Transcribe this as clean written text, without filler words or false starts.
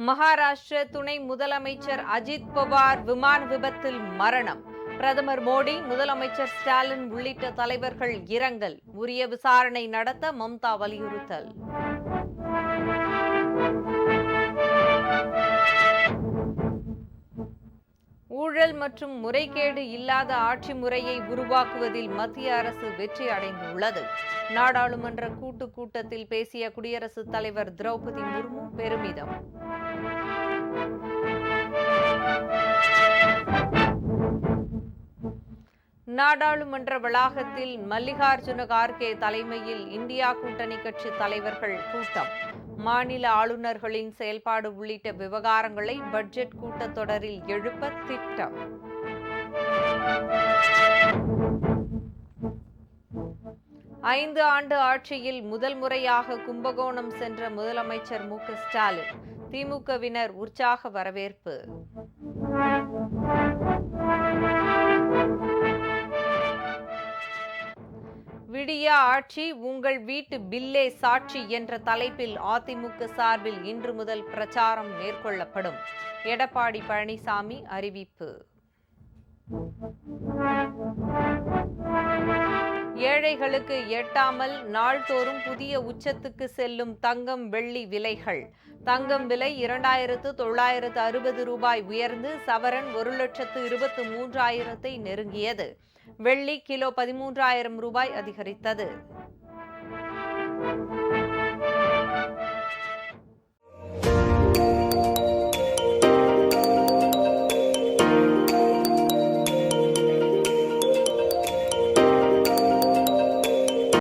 மகாராஷ்டிர துணை முதலமைச்சர் அஜித் பவார் விமான விபத்தில் மரணம். பிரதமர் மோடி, முதலமைச்சர் ஸ்டாலின் உள்ளிட்ட தலைவர்கள் இரங்கல். உரிய விசாரணை நடத்த மம்தா வலியுறுத்தல். ஊழல் மற்றும் முறைகேடு இல்லாத ஆட்சி முறையை உருவாக்குவதில் மத்திய அரசு வெற்றி அடைந்துள்ளது. நாடாளுமன்ற கூட்டத்தில் பேசிய குடியரசுத் தலைவர் திரௌபதி முர்மு பெருமிதம். நாடாளுமன்ற வளாகத்தில் மல்லிகார்ஜுன கார்கே தலைமையில் இந்தியா கூட்டணி கட்சி தலைவர்கள் கூட்டம். மாநில ஆளுநர்களின் செயல்பாடு உள்ளிட்ட விவகாரங்களை பட்ஜெட் கூட்டத்தொடரில் எழுப்ப திட்டம். ஐந்து ஆண்டு ஆட்சியில் முதல் முறையாக கும்பகோணம் சென்ற முதலமைச்சர் மு க ஸ்டாலின். திமுகவினர் உற்சாக வரவேற்பு. விடிய ஆட்சி, உங்கள் வீட்டு பில்லே சாட்சி என்ற தலைப்பில் அதிமுக சார்பில் இன்று முதல் பிரச்சாரம் மேற்கொள்ளப்படும். எடப்பாடி பழனிசாமி அறிவிப்பு. ஏழைகளுக்கு எட்டாமல் நாள்தோறும் புதிய உச்சத்துக்கு செல்லும் தங்கம் வெள்ளி விலைகள். தங்கம் விலை 2960 ரூபாய் உயர்ந்து சவரன் 1,23,000 நெருங்கியது. வெள்ளி கிலோ 13,000 ரூபாய் அதிகரித்தது.